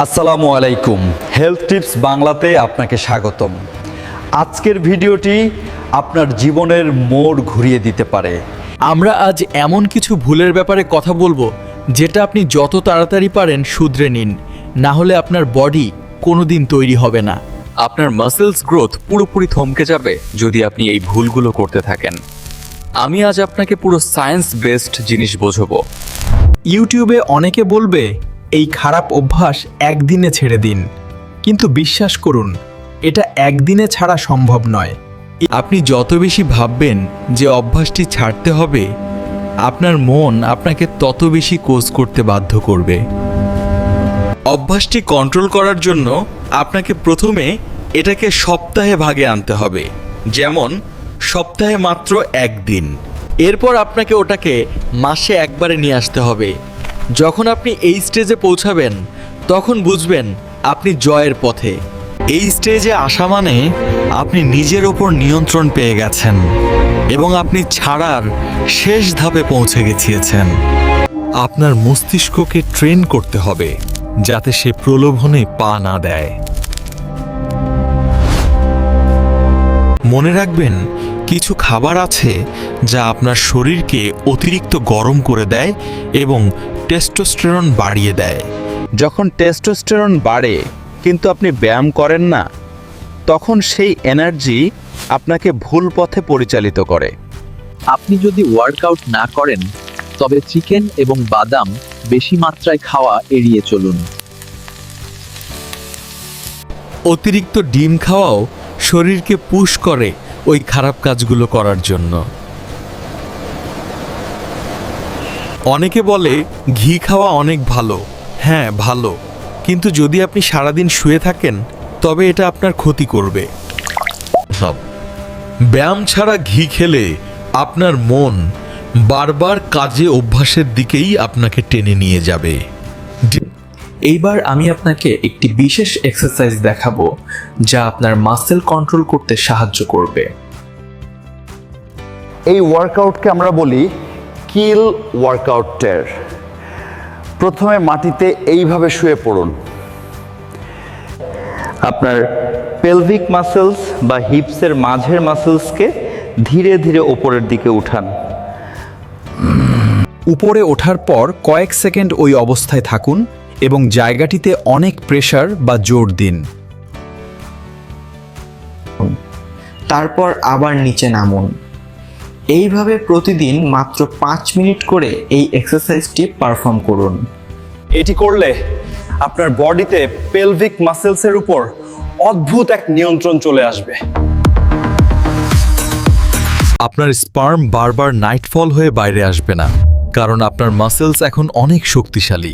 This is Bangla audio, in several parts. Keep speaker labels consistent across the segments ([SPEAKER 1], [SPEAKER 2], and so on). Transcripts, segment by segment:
[SPEAKER 1] আসসালামু আলাইকুম, হেলথ টিপস বাংলাতে আপনাকে স্বাগতম। আজকের ভিডিওটি আপনার জীবনের মোড় ঘুরিয়ে দিতে পারে।
[SPEAKER 2] আমরা আজ এমন কিছু ভুলের ব্যাপারে কথা বলবো যেটা আপনি যত তাড়াতাড়ি পারেন শুধরে নিন, না হলে আপনার বডি কোনোদিন তৈরি হবে না।
[SPEAKER 3] আপনার মাসেলস গ্রোথ পুরোপুরি থমকে যাবে যদি আপনি এই ভুলগুলো করতে থাকেন। আমি আজ আপনাকে পুরো সায়েন্স বেসড জিনিস বোঝাবো।
[SPEAKER 2] ইউটিউবে অনেকে বলবে এই খারাপ অভ্যাস একদিনে ছেড়ে দিন, কিন্তু বিশ্বাস করুন এটা একদিনে ছাড়া সম্ভব নয়। আপনি যত বেশি ভাববেন যে অভ্যাসটি ছাড়তে হবে, আপনার মন আপনাকে তত বেশি কোর্স করতে বাধ্য করবে। অভ্যাসটি কন্ট্রোল করার জন্য আপনাকে প্রথমে এটাকে সপ্তাহে ভাগে আনতে হবে, যেমন সপ্তাহে মাত্র একদিন। এরপর আপনাকে ওটাকে মাসে একবারে নিয়ে আসতে হবে। যখন আপনি এই স্টেজে পৌঁছাবেন তখন বুঝবেন আপনি জয়ের পথে। এই স্টেজে আসা মানে আপনি নিজের ওপর নিয়ন্ত্রণ পেয়ে গেছেন এবং আপনি ছাড়ার শেষ ধাপে পৌঁছে গেছিয়েছেন। আপনার মস্তিষ্ককে ট্রেন করতে হবে যাতে সে প্রলোভনে পা না দেয়। মনে রাখবেন, কিছু খাবার আছে যা আপনার শরীরকে অতিরিক্ত গরম করে দেয় এবং টেস্টোস্টেরন বাড়িয়ে দেয়।
[SPEAKER 4] যখন টেস্টোস্টেরন বাড়ে কিন্তু আপনি ব্যায়াম করেন না, তখন সেই এনার্জি আপনাকে ভুল পথে পরিচালিত করে।
[SPEAKER 5] আপনি যদি ওয়ার্কআউট না করেন তবে চিকেন এবং বাদাম বেশি মাত্রায় খাওয়া এড়িয়ে চলুন।
[SPEAKER 2] অতিরিক্ত ডিম খাওয়াও শরীরকে পুশ করে ওই খারাপ কাজগুলো করার জন্য। অনেকে বলে ঘি খাওয়া অনেক ভালো। হ্যাঁ, ভালো, কিন্তু যদি আপনি সারাদিন শুয়ে থাকেন তবে এটা আপনার ক্ষতি করবে। ব্যায়াম ছাড়া ঘি খেলে আপনার মন বারবার কাজে অভ্যাসের দিকেই আপনাকে টেনে নিয়ে যাবে।
[SPEAKER 5] এইবার আমি আপনাকে একটি বিশেষ এক্সারসাইজ দেখাবো যা আপনার মাসেল কন্ট্রোল করতে সাহায্য করবে।
[SPEAKER 1] এই ওয়ার্কআউটকে আমরা বলি কিল ওয়ার্কআউটের। প্রথমে মাটিতে এইভাবে শুয়ে পড়ুন। আপনার পেলভিক মাসেলস বা হিপসের মাঝের মাসেলসকে ধীরে ধীরে ওপরের দিকে উঠান।
[SPEAKER 2] উপরে ওঠার পর কয়েক সেকেন্ড ওই অবস্থায় থাকুন এবং জায়গাটিতে অনেক প্রেসার বা জোর দিন।
[SPEAKER 6] তারপর আবার নিচে নামুন। এইভাবে প্রতিদিন মাত্র 5 মিনিট করে এই এক্সারসাইজটি পারফর্ম করুন।
[SPEAKER 1] এটি করলে আপনার বডিতে পেলভিক মাসেলসের উপর অদ্ভুত এক নিয়ন্ত্রণ চলে আসবে।
[SPEAKER 2] আপনার স্পার্ম বারবার নাইটফল হয়ে বাইরে আসবে না, কারণ আপনার মাসেলস এখন অনেক শক্তিশালী।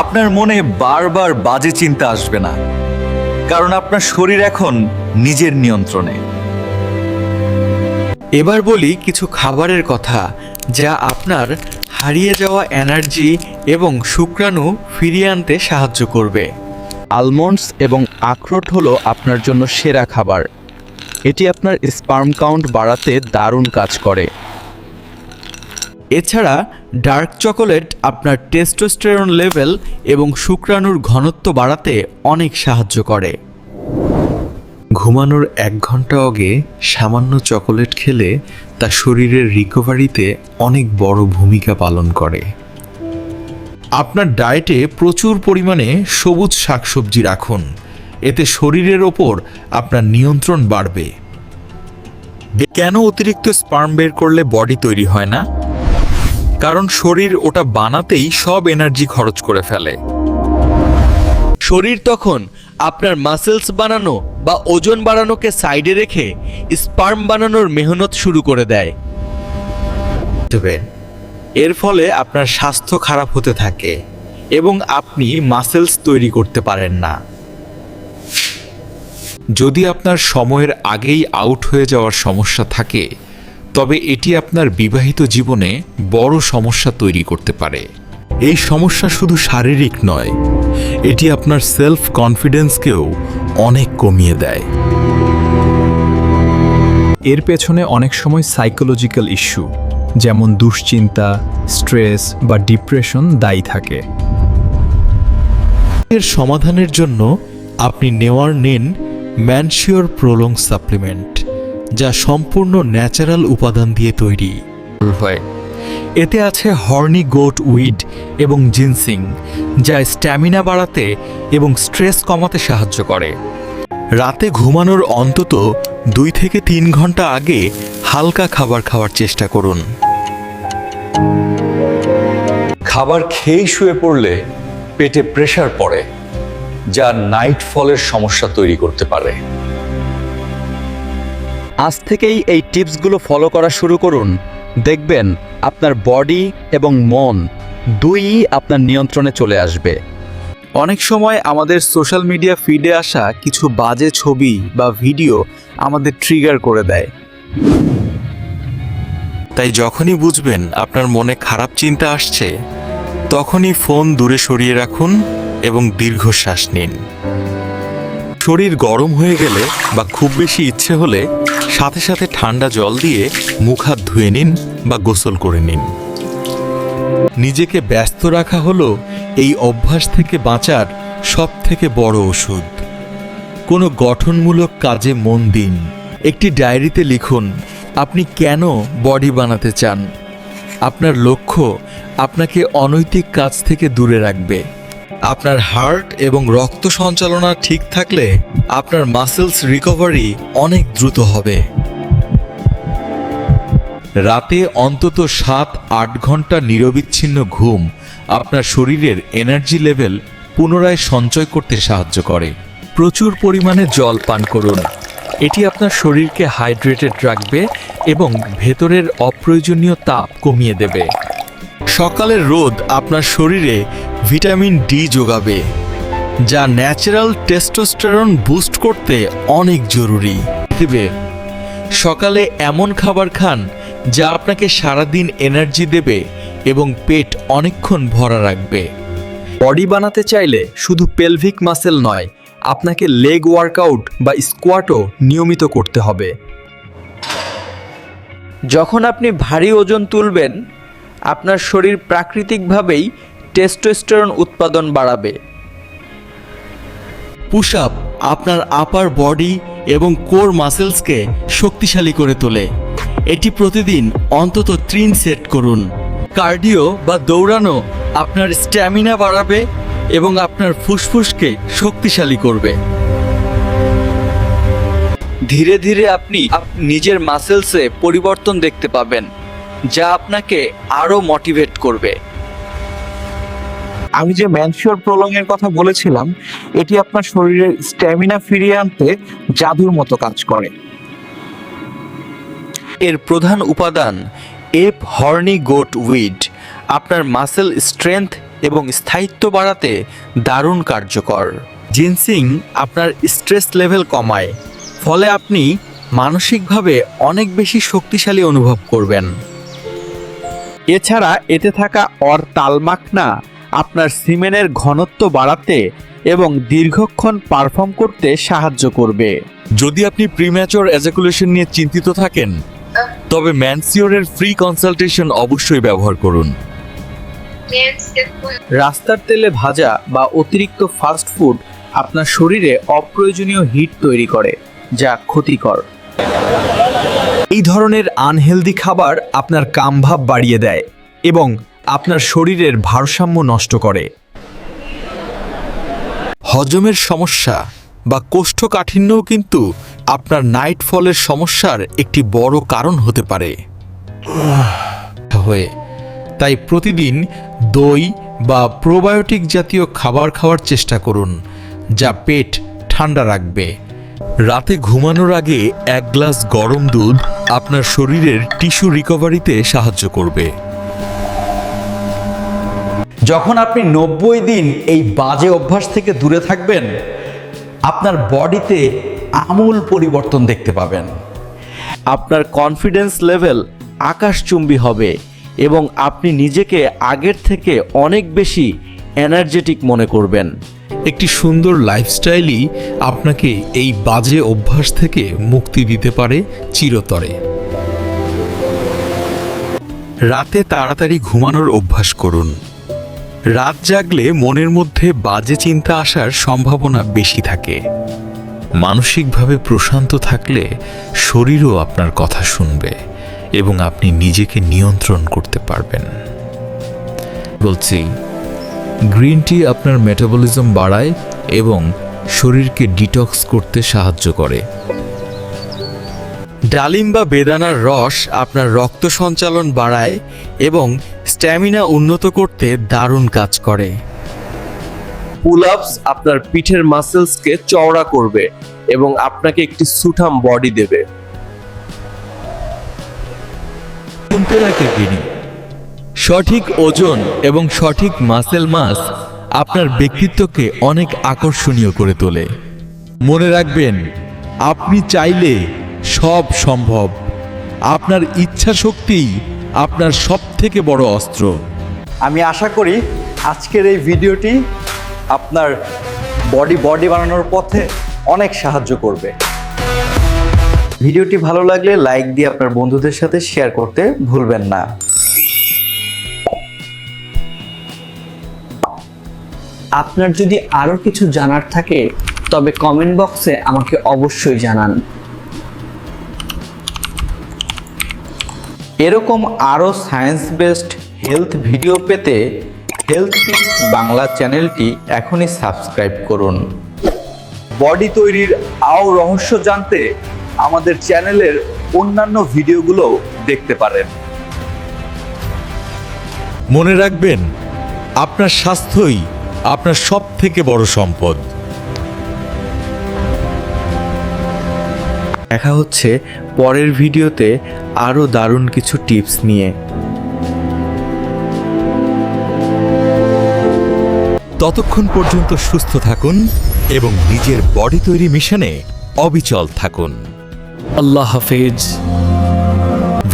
[SPEAKER 1] আপনার মনে বারবার বাজে চিন্তা আসবে না, কারণ আপনার শরীর এখন নিজের নিয়ন্ত্রণে।
[SPEAKER 2] এবার বলি কিছু খাবারের কথা যা আপনার হারিয়ে যাওয়া এনার্জি এবং শুক্রাণু ফিরিয়ে আনতে সাহায্য করবে।
[SPEAKER 4] আলমন্ডস এবং আখরোট হলো আপনার জন্য সেরা খাবার। এটি আপনার স্পার্ম কাউন্ট বাড়াতে দারুণ কাজ করে।
[SPEAKER 2] এছাড়া ডার্ক চকোলেট আপনার টেস্টোস্টেরন লেভেল এবং শুক্রাণুর ঘনত্ব বাড়াতে অনেক সাহায্য করে। ঘুমানোর 1 ঘন্টা আগে সামান্য চকোলেট খেলে তা শরীরের রিকভারিতে অনেক বড় ভূমিকা পালন করে। আপনার ডায়েটে প্রচুর পরিমাণে সবুজ শাকসবজি রাখুন, এতে শরীরের ওপর আপনার নিয়ন্ত্রণ বাড়বে। কেন অতিরিক্ত স্পার্ম বের করলে বডি তৈরি হয় না? কারণ শরীর ওটা বানাতেই সব এনার্জি খরচ করে ফেলে। শরীর তখন আপনার মাসেলস বানানো বা ওজন বাড়ানোকে সাইডে রেখে স্পার্ম বানানোর মেহনত শুরু করে দেয়। এর ফলে আপনার স্বাস্থ্য খারাপ হতে থাকে এবং আপনি মাসেলস তৈরি করতে পারেন না। যদি আপনার সময়ের আগেই আউট হয়ে যাওয়ার সমস্যা থাকে, তবে এটি আপনার বিবাহিত জীবনে বড় সমস্যা তৈরি করতে পারে। এই সমস্যা শুধু শারীরিক নয়, এটি আপনার সেলফ কনফিডেন্সকেও অনেক কমিয়ে দেয়। এর পেছনে অনেক সময় সাইকোলজিক্যাল ইস্যু যেমন দুশ্চিন্তা, স্ট্রেস বা ডিপ্রেশন দায়ী থাকে।
[SPEAKER 7] এর সমাধানের জন্য আপনি নিন ম্যানশিওর প্রোলং সাপ্লিমেন্ট, যা সম্পূর্ণ ন্যাচারাল উপাদান দিয়ে তৈরি।
[SPEAKER 3] হয়
[SPEAKER 2] এতে আছে হর্নি গোট উইড এবং জিনসিং, যা স্ট্যামিনা বাড়াতে এবং স্ট্রেস কমাতে সাহায্য করে।
[SPEAKER 7] রাতে ঘুমানোর অন্তত 2 থেকে 3 ঘন্টা আগে হালকা খাবার খাওয়ার চেষ্টা করুন।
[SPEAKER 1] খাবার খেয়েই শুয়ে পড়লে পেটে প্রেসার পড়ে, যা নাইট ফলের সমস্যা তৈরি করতে পারে।
[SPEAKER 4] আজ থেকেই এই টিপসগুলো ফলো করা শুরু করুন। দেখবেন আপনার বডি এবং মন দুইই আপনার নিয়ন্ত্রণে চলে আসবে।
[SPEAKER 2] অনেক সময় আমাদের সোশ্যাল মিডিয়া ফিডে আসা কিছু বাজে ছবি বা ভিডিও আমাদের ট্রিগার করে দেয়।
[SPEAKER 7] তাই যখনই বুঝবেন আপনার মনে খারাপ চিন্তা আসছে, তখনই ফোন দূরে সরিয়ে রাখুন এবং দীর্ঘশ্বাস নিন। শরীর গরম হয়ে গেলে বা খুব বেশি ইচ্ছে হলে সাথে সাথে ঠান্ডা জল দিয়ে মুখ হাত ধুয়ে নিন বা গোসল করে নিন। নিজেকে ব্যস্ত রাখা হলো এই অভ্যাস থেকে বাঁচার সবথেকে বড় ওষুধ। কোনো গঠনমূলক কাজে মন দিন। একটি ডায়েরিতে লিখুন আপনি কেন বডি বানাতে চান। আপনার লক্ষ্য আপনাকে অনৈতিক কাজ থেকে দূরে রাখবে। আপনার হার্ট এবং রক্ত সঞ্চালনা ঠিক থাকলে আপনার মাসেলস রিকভারি অনেক দ্রুত হবে। রাতে অন্তত 7-8 ঘন্টা নিরবিচ্ছিন্ন ঘুম আপনার শরীরের এনার্জি লেভেল পুনরায় সঞ্চয় করতে সাহায্য করে।
[SPEAKER 2] প্রচুর পরিমাণে জল পান করুন। এটি আপনার শরীরকে হাইড্রেটেড রাখবে এবং ভেতরের অপ্রয়োজনীয় তাপ কমিয়ে দেবে।
[SPEAKER 7] সকালের রোদ আপনার শরীরে ভিটামিন ডি যোগাবে, যা ন্যাচারাল টেস্টোস্টেরন বুস্ট করতে অনেক জরুরি। সকালে এমন খাবার খান যা আপনাকে সারাদিন এনার্জি দেবে এবং পেট অনেকক্ষণ ভরা রাখবে।
[SPEAKER 2] বডি বানাতে চাইলে শুধু পেলভিক মাসেল নয়, আপনাকে লেগ ওয়ার্কআউট বা স্কোয়াটও নিয়মিত করতে হবে।
[SPEAKER 6] যখন আপনি ভারী ওজন তুলবেন, আপনার শরীর প্রাকৃতিকভাবেই টেস্টোস্টেরন উৎপাদন বাড়াবে।
[SPEAKER 7] পুশ আপ আপনার আপার বডি এবং কোর মাসেলসকে শক্তিশালী করে তোলে। এটি প্রতিদিন অন্তত 3 সেট করুন।
[SPEAKER 2] কার্ডিও বা দৌড়ানো আপনার স্ট্যামিনা বাড়াবে এবং আপনার ফুসফুসকে শক্তিশালী করবে। ধীরে ধীরে আপনি নিজের মাসেলসে পরিবর্তন দেখতে পাবেন, যা আপনাকে আরও মোটিভেট করবে।
[SPEAKER 8] আমি যে ম্যানশিওর প্রলং এর কথা বলেছিলাম, এটি আপনার শরীরের স্ট্যামিনা ফিরিয়ে আনতে জাদুর মতো কাজ করে।
[SPEAKER 2] এর প্রধান উপাদান এপ হর্নি গোট উইড আপনার মাসেল স্ট্রেংথ এবং স্থায়িত্ব বাড়াতে দারুণ কার্যকর। জিনসিং আপনার স্ট্রেস লেভেল কমায়, ফলে আপনি মানসিকভাবে অনেক বেশি শক্তিশালী অনুভব করবেন।
[SPEAKER 4] এছাড়া এতে থাকা তালমাখনা আপনার সিমেনের ঘনত্ব বাড়াতে এবং দীর্ঘক্ষণ পারফর্ম করতে সাহায্য করবে।
[SPEAKER 7] যদি আপনি প্রিম্যাচুর এজাকুলেশন নিয়ে চিন্তিত থাকেন, তবে ম্যানসিওরের ফ্রি কনসালটেশন অবশ্যই ব্যবহার করুন।
[SPEAKER 6] রাস্তার তেলে ভাজা বা অতিরিক্ত ফাস্ট ফুড আপনার শরীরে অপ্রয়োজনীয় হিট তৈরি করে, যা ক্ষতিকর।
[SPEAKER 2] এই ধরনের আনহেলদি খাবার আপনার কামভাব বাড়িয়ে দেয় এবং আপনার শরীরের ভারসাম্য নষ্ট করে।
[SPEAKER 7] হজমের সমস্যা বা কোষ্ঠকাঠিন্যও কিন্তু আপনার নাইট ফলের সমস্যার একটি বড় কারণ হতে পারে। তাই প্রতিদিন দই বা প্রোবায়োটিক জাতীয় খাবার খাওয়ার চেষ্টা করুন, যা পেট ঠান্ডা রাখবে। রাতে ঘুমানোর আগে 1 গ্লাস গরম দুধ আপনার শরীরের টিস্যু রিকভারিতে সাহায্য করবে।
[SPEAKER 1] যখন আপনি 90 দিন এই বাজে অভ্যাস থেকে দূরে থাকবেন, আপনার বডিতে আমূল পরিবর্তন দেখতে পাবেন।
[SPEAKER 4] আপনার কনফিডেন্স লেভেল আকাশচুম্বী হবে এবং আপনি নিজেকে আগের থেকে অনেক বেশি এনার্জেটিক মনে করবেন।
[SPEAKER 7] একটি সুন্দর লাইফস্টাইলই আপনাকে এই বাজে অভ্যাস থেকে মুক্তি দিতে পারে চিরতরে। রাতে তাড়াতাড়ি ঘুমানোর অভ্যাস করুন। রাত জাগলে মনের মধ্যে বাজে চিন্তা আসার সম্ভাবনা বেশি থাকে। মানসিকভাবে প্রশান্ত থাকলে শরীরও আপনার কথা শুনবে এবং আপনি নিজেকে নিয়ন্ত্রণ করতে পারবেন। বলছি, গ্রিন টি আপনার মেটাবলিজম বাড়ায় এবং শরীরকে ডিটক্স করতে সাহায্য করে। ডালিম বা বেদানার রস আপনার রক্ত সঞ্চালন বাড়ায় এবং স্ট্যামিনা উন্নত করতে দারুণ কাজ করে।
[SPEAKER 4] পুল আপস আপনার পিঠের মাসেলসকে চওড়া করবে এবং আপনাকে একটি সুঠাম বডি দেবে।
[SPEAKER 2] শুনতে রাখে তিনি সঠিক ওজন এবং সঠিক মাসেল মাস আপনার ব্যক্তিত্বকে অনেক আকর্ষণীয় করে তোলে। মনে রাখবেন, আপনি চাইলে সব সম্ভব। আপনার ইচ্ছা শক্তিই আপনার সবথেকে বড় অস্ত্র।
[SPEAKER 1] আমি আশা করি আজকের এই ভিডিওটি আপনার বডি বানানোর পথে অনেক সাহায্য করবে। ভিডিওটি ভালো লাগলে লাইক দিয়ে আপনার বন্ধুদের সাথে শেয়ার করতে ভুলবেন না।
[SPEAKER 6] আপনার যদি আরও কিছু জানার থাকে তবে কমেন্ট বক্সে আমাকে অবশ্যই জানান।
[SPEAKER 1] এরকম আরও সায়েন্স বেসড হেলথ ভিডিও পেতে হেলথ টিপস বাংলা চ্যানেলটি এখনই সাবস্ক্রাইব করুন। বডি তৈরির আরও রহস্য জানতে আমাদের চ্যানেলের অন্যান্য ভিডিওগুলো দেখতে পারেন।
[SPEAKER 7] মনে রাখবেন, আপনার স্বাস্থ্যই আপনার সবথেকে বড় সম্পদ।
[SPEAKER 4] দেখা হচ্ছে পরের ভিডিওতে আরও দারুণ কিছু টিপস নিয়ে।
[SPEAKER 7] ততক্ষণ পর্যন্ত সুস্থ থাকুন এবং নিজের বডি তৈরি মিশনে অবিচল থাকুন।
[SPEAKER 5] আল্লাহ হাফেজ।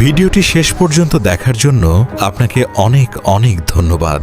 [SPEAKER 7] ভিডিওটি শেষ পর্যন্ত দেখার জন্য আপনাকে অনেক অনেক ধন্যবাদ।